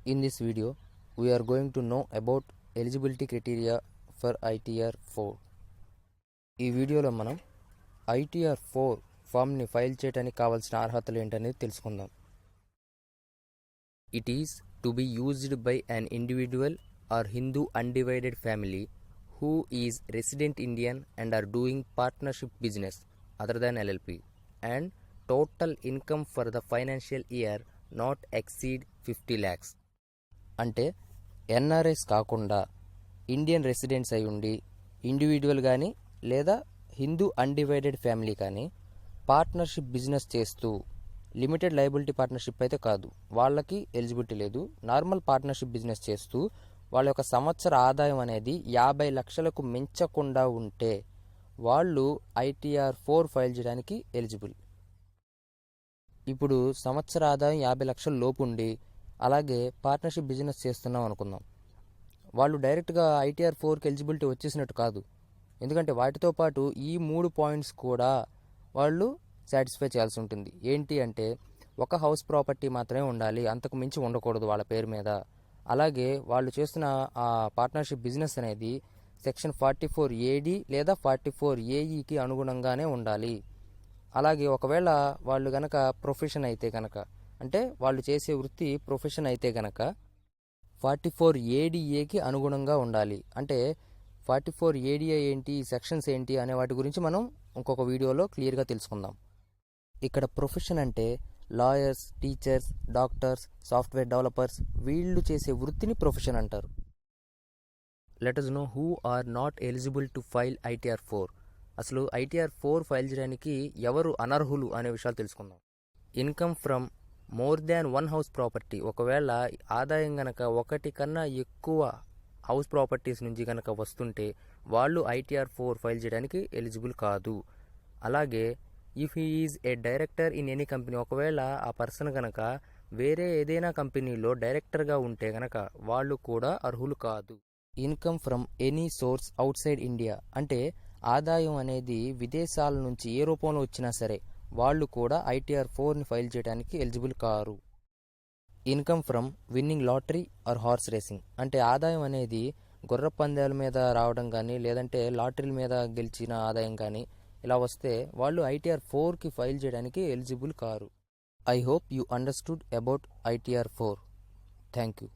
In this video, we are going to know about eligibility criteria for ITR 4. ఈ వీడియోలో మనం ITR 4 ఫామ్ని file చేయడానికి కావాల్సిన అర్హతలు ఏంటనేది తెలుసుకుందాం. It is to be used by an individual or Hindu undivided family who is resident Indian and are doing partnership business other than LLP and total income for the financial year not exceed 50 lakhs. అంటే NRIs కాకుండా Indian residents అయి ఉండి individual కానీ లేదా Hindu undivided family కానీ partnership business చేస్తూ limited liability partnership అయితే కాదు, వాళ్ళకి ఎలిజిబిలిటీ లేదు. నార్మల్ పార్ట్నర్షిప్ బిజినెస్ చేస్తూ వాళ్ళ యొక్క సంవత్సర ఆదాయం అనేది 50 లక్షలకు మించకుండా ఉంటే వాళ్ళు ITR 4 ఫైల్ చేయడానికి ఎలిజిబుల్. ఇప్పుడు సంవత్సర ఆదాయం 50 లక్షల లోపు ఉండి అలాగే పార్ట్నర్షిప్ బిజినెస్ చేస్తున్నాం అనుకుందాం. వాళ్ళు డైరెక్ట్గా ITR 4కి ఎలిజిబిలిటీ వచ్చేసినట్టు కాదు, ఎందుకంటే వాటితో పాటు ఈ 3 పాయింట్స్ కూడా వాళ్ళు సాటిస్ఫై చేయాల్సి ఉంటుంది. ఏంటి అంటే ఒక హౌస్ ప్రాపర్టీ మాత్రమే ఉండాలి, అంతకు మించి ఉండకూడదు వాళ్ళ పేరు మీద. అలాగే వాళ్ళు చేస్తున్న ఆ పార్ట్నర్షిప్ బిజినెస్ అనేది సెక్షన్ 44AD లేదా 44AEకి అనుగుణంగానే ఉండాలి. అలాగే ఒకవేళ వాళ్ళు గనక ప్రొఫెషన్ అయితే గనక, అంటే వాళ్ళు చేసే వృత్తి ప్రొఫెషన్ అయితే గనక 44ADAకి అనుగుణంగా ఉండాలి. అంటే 44ADA ఏంటి, సెక్షన్స్ ఏంటి అనే వాటి గురించి మనం ఇంకొక వీడియోలో క్లియర్గా తెలుసుకుందాం. ఇక్కడ ప్రొఫెషన్ అంటే lawyers, teachers, doctors, software developers, వీళ్ళు చేసే వృత్తిని ప్రొఫెషన్ అంటారు. Let us know who are not eligible to file ITR 4. అసలు ITR 4 ఫైల్ చేయడానికి ఎవరు అనర్హులు అనే విషయాలు తెలుసుకుందాం. Income from more than 1 house property, ఒకవేళ ఆదాయం గనక ఒకటి కన్నా ఎక్కువ హౌస్ ప్రాపర్టీస్ నుంచి కనుక వస్తుంటే వాళ్ళు ITR 4 ఫైల్ చేయడానికి ఎలిజిబుల్ కాదు. అలాగే if he is a director in any company, ఒకవేళ ఆ పర్సన్ కనుక వేరే ఏదైనా కంపెనీలో డైరెక్టర్గా ఉంటే కనుక వాళ్ళు కూడా అర్హులు కాదు. Income from any source out side India, అంటే ఆదాయం అనేది విదేశాల నుంచి ఏ రూపంలో వచ్చినా సరే వాళ్ళు కూడా ITR 4ని ఫైల్ చేయడానికి ఎలిజిబుల్ కారు. Income from winning lottery or horse racing, అంటే ఆదాయం అనేది గుర్ర పందాల మీద రావడం కానీ లేదంటే లాటరీల మీద గెలిచిన ఆదాయం కానీ ఇలా వస్తే వాళ్ళు ITR 4కి ఫైల్ చేయడానికి eligible car. I hope you understood about ITR 4. Thank you.